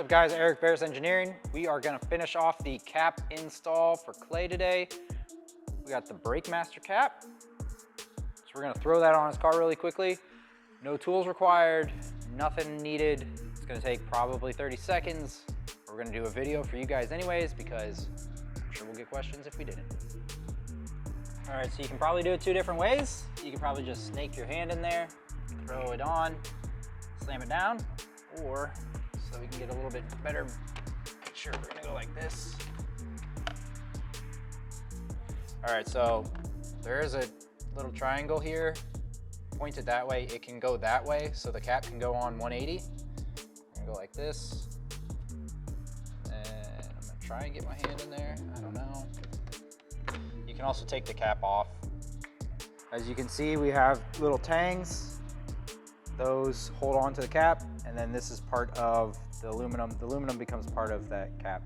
What's up guys, Eric, Verus Engineering. We are gonna finish off the cap install for Clay today. We got the Brake Master cap. So we're gonna throw that on his car really quickly. No tools required, nothing needed. It's gonna take probably 30 seconds. We're gonna do a video for you guys anyways, because I'm sure we'll get questions if we didn't. All right, so you can probably do it two different ways. You can probably just snake your hand in there, throw it on, slam it down, or so we can get a little bit better picture, we're gonna go like this. All right, so there is a little triangle here, pointed that way. It can go that way, so the cap can go on 180. I'm gonna go like this. And I'm gonna try and get my hand in there, I don't know. You can also take the cap off. As you can see, we have little tangs. Those hold on to the cap, and then this is part of the aluminum. The aluminum becomes part of that cap.